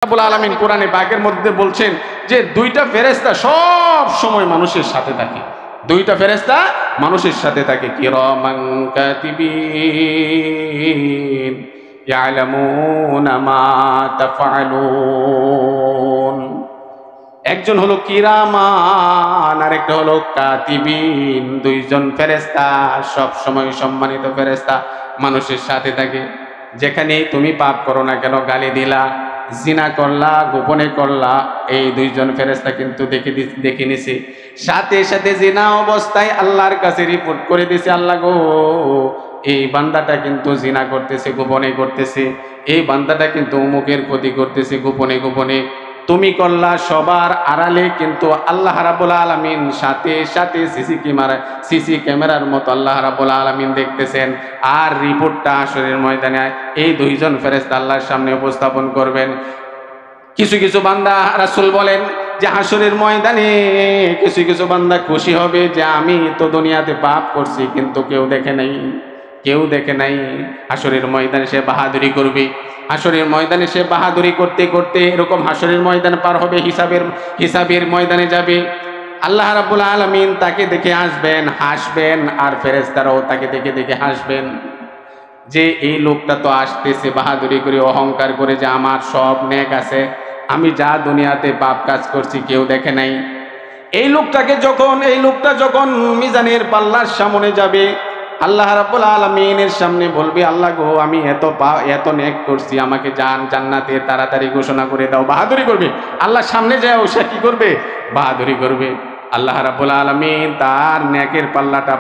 রব্বুল আলামিন কোরআনে পাকের মধ্যে বলছেন যে দুইটা ফেরেশতা সব সময় মানুষের সাথে থাকে। দুইটা ফেরেশতা মানুষের সাথে থাকে, কিরামান কাতিবিন ইয়ালামুনা মা তাফআলুন। একজন হলো কিরামান আর একটা হলো কাতিবিন। দুইজন ফেরেশতা সব সময় সম্মানিত ফেরেশতা মানুষের সাথে থাকে। যেখানে তুমি পাপ করো না কেন, গালি দিলা, জিনা করলা, গোপনে করলা, এই দুইজন ফেরেশতা কিন্তু দেখে নিছে। সাথে সাথে জিনা অবস্থায় আল্লাহর কাছে রিপোর্ট করে দিছে, আল্লাহ গো এই বান্দাটা কিন্তু জিনা করতেছে, গোপনে করতেছে, এই বান্দাটা কিন্তু অমুকের ক্ষতি করতেছে গোপনে গোপনে। তুমি করলা সবার আড়ালে, কিন্তু আল্লাহ রাব্বুল আলামিন সাথে সাথে সিসি ক্যামেরার মতো আল্লাহ রাব্বুল আলামিন দেখতেছেন। আর রিপোর্টটা হাশরের ময়দানে এই দুইজন ফেরেশতা আল্লাহর সামনে উপস্থাপন করবেন। কিছু কিছু বান্দা, রাসূল বলেন যে হাশরের ময়দানে কিছু কিছু বান্দা খুশি হবে যে আমি তো দুনিয়াতে পাপ করছি কিন্তু কেউ দেখে নাই, কেউ দেখে নাই। হাশরের ময়দানে সে বাহাদুরি করবে। হাশরের ময়দানে সে বাহাদুরি করতে করতে এরকম হাশরের ময়দান পার হবে, হিসাবের ময়দানে যাবে। আল্লাহ রাব্বুল আলামিন তাকে দেখে হাসবেন, আর ফেরেশতারাও তাকে দেখে দেখে হাসবেন যে এই লোকটা তো আসতেছে বাহাদুরি করে, অহংকার করে যে আমার সব নেক আছে, আমি যা দুনিয়াতে পাপ কাজ করছি কেউ দেখে নাই। এই লোকটা যখন মিজানের পাল্লার সামনে যাবে, আল্লাহ রাব্বুল আলামিনের সামনে বলবে, আল্লাহ গো আমি এত নেক করছি, আমাকে জান্নাতে তাড়াতাড়ি ঘোষণা করে দাও। বাহাদুরি করবে, আল্লাহ সামনে যাও, সে কি করবে? বাহাদুরি করবে। আল্লাহ রাব্বুল আলামিন তার নেকের পাল্লাটা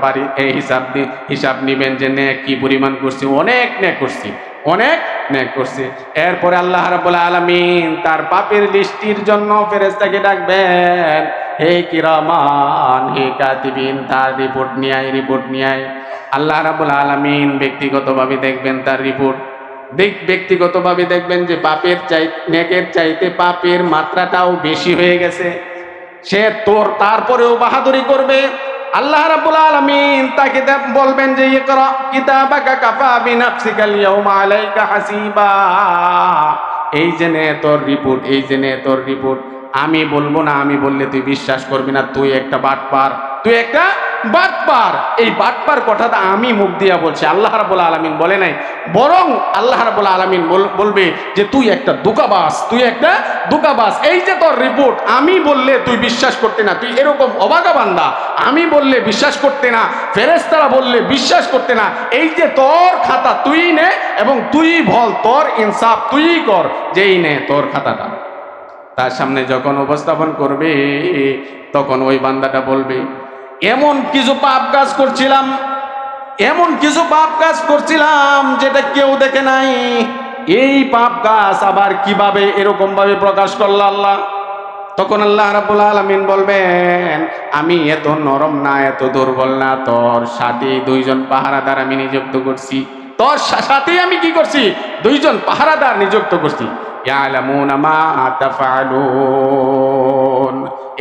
হিসাব নিবেন যে নেক কি পরিমাণ করছি, অনেক নেক করছি। এরপরে আল্লাহ রাব্বুল আলামিন তার পাপের লিস্টির জন্য ফেরেশতাকে ডাকবেন, হে কিরামান, হে কাতিবিন, তার রিপোর্ট নিয়ে আয়। আল্লাহ রাব্বুল আলামিন ব্যক্তিগতভাবে দেখবেন তার রিপোর্ট, ব্যক্তিগতভাবে দেখবেন যে নেকের চাইতে পাপের মাত্রাটাও বেশি হয়ে গেছে। সে তারপরেও বাহাদুরি করবে। আল্লাহ রাব্বুল আলামিন তাকে বলবেন যে ইকরা কিতাবাকা কাফা বিনাফসিকাল ইয়াউমা আলাইকা হাসিবা। এই যে নে তোর রিপোর্ট, আমি বলবো না, আমি বললে তুই বিশ্বাস করবি না, তুই একটা বাটপার। এই বাটপার কথাটা আমি মুখ দিয়া বলছি, আল্লাহ রাব্বুল আলামিন বলে নাই। বরং আল্লাহ রাব্বুল আলামিন বলবে যে তুই একটা ধোঁকাবাজ। এই যে তোর রিপোর্ট, আমি বললে তুই বিশ্বাস করতে না, তুই এরকম অবাগা বান্দা, আমি বললে বিশ্বাস করতে না, ফেরেশতারা বললে বিশ্বাস করতে না। এই যে তোর খাতা তুই নে এবং তুই বল, তোর ইনসাফ তুই কর, যেই নে তোর খাতাটা। তার সামনে যখন উপস্থাপন করবে তখন ওই বান্দাটা বলবে, এমন কিছু পাপ কাজ করছিলাম যেটা কেউ দেখে নাই। এই পাপ কাজ আবার কিভাবে এরকম ভাবে প্রকাশ করল আল্লাহ? তখন আল্লাহ রাব্বুল আলামিন বলবেন, আমি এত নরম না, এত দুর্বল না, তোর সাথে দুইজন পাহারাদার আমি নিযুক্ত করছি। তোর সাথে আমি কি করছি? দুইজন পাহারাদার নিযুক্ত করছি। ইয়ালামুনা মা তাফআলুন।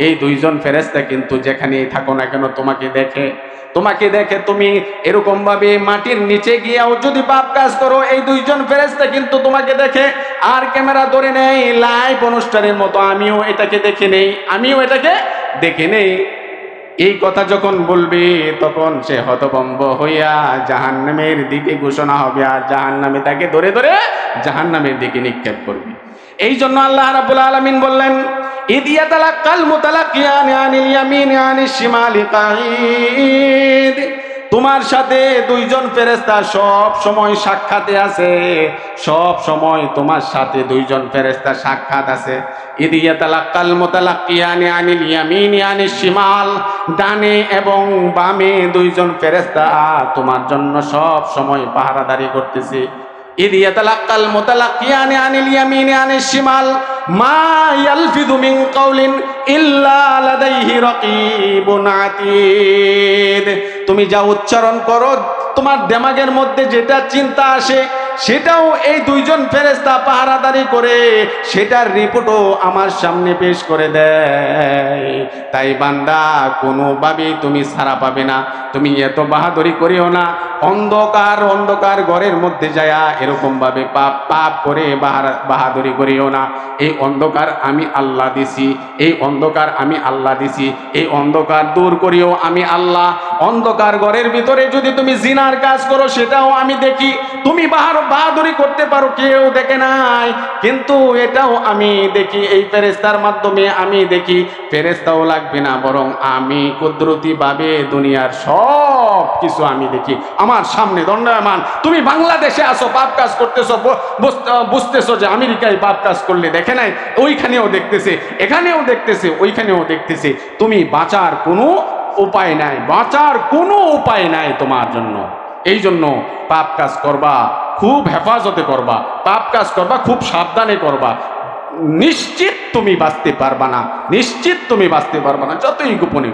এই দুইজন ফেরেশতা কিন্তু যেখানেই থাকো না কেন তোমাকে দেখে তুমি এরকম ভাবে মাটির নিচে গিয়েও যদি পাপ কাজ করো, এই দুইজন ফেরেশতা কিন্তু তোমাকে দেখে আর ক্যামেরা ধরে নেই, লাইভ অনুষ্ঠানের মতো আমিও এটাকে দেখে নেই। এই কথা যখন বলবে তখন সে হতভম্ব হইয়া জাহান্নামের দিকে ঘোষণা হবে, আর জাহান্নামে তাকে ধরে ধরে জাহান্নামের দিকে নিক্ষেপ করবে। এই জন্য আল্লাহ রাব্বুল আলামিন বললেন, ইদ ইয়াতালাক্কাল মুতালাক্কিয়ানি আনিল ইয়ামিনি আনিশ শিমালি কাঈদ। তোমার সাথে দুইজন ফেরেশতা সব সময় সাক্ষাতে আছে, সব সময় তোমার সাথে দুইজন ফেরেশতা সাক্ষাৎ আছে। ইদ ইয়াতালাক্কাল মুতালাক্কিয়ানি আনিল ইয়ামিনি আনিশ শিমাল। ডানে এবং বামে দুইজন ফেরেশতা তোমার জন্য সব সময় পাহারাদারি করতেছে। ইদ ইয়াতালাক্কাল মুতালাক্কিয়ানি আনিল ইয়ামিনি আনিশ শিমাল মা ইয়ালফিযু মিন কাওলিন ইল্লা লাদাইহি রাকীবুন আতীদ। তুমি যা উচ্চারণ করো, তোমার দিমাগের মধ্যে যেটা চিন্তা আসে, সেটাও এই দুইজন ফেরেশতা পাহারাদারি করে সেটার রিপোর্টও আমার সামনে পেশ করে দেয়। তাই বান্দা কোনোভাবেই তুমি ছাড়া পাবে না। তুমি এত বাহাদুরি করিও না, অন্ধকার অন্ধকার ঘরের মধ্যে যায়া এরকম ভাবে পাপ পাপ করে বাহাদুরি করিও না। এই অন্ধকার আমি আল্লাহ দিছি, এই অন্ধকার আমি আল্লাহ দিছি, এই অন্ধকার দূর করিও আমি আল্লাহ। অন্ধকার ঘরের ভিতরে যদি তুমি জিনার কাজ করো সেটাও আমি দেখি, তুমি বাহাদুরি করতে পারো কেউ দেখে নাই, কিন্তু এটাও আমি দেখি। এই ফেরেশতার মাধ্যমে আমি দেখি, ফেরেশতাও লাগবে না, বরং আমি কুদরতি ভাবে দুনিয়ার সব কিছু আমি দেখি আমার সামনে দণ্ডায়মান। তুমি বাংলাদেশে আসো, পাপ কাজ করতেছো, বুঝতেছো যে আমেরিকায় পাপ কাজ করলে দেখে নাই, ওইখানেও দেখতেছে, এখানেও দেখতেছে, ওইখানেও দেখতেছে। তুমি বাঁচার কোনো উপায় নাই, বাঁচার কোনো উপায় নাই তোমার জন্য। এই জন্য পাপ কাজ করবা খুব হেফাজতে করবা, পাপ কাজ করবা খুব সাবধানে করবা। নিশ্চিত তুমি বাঁচতে পারবা না, নিশ্চিত তুমি বাঁচতে পারবা না, যতই গোপনে।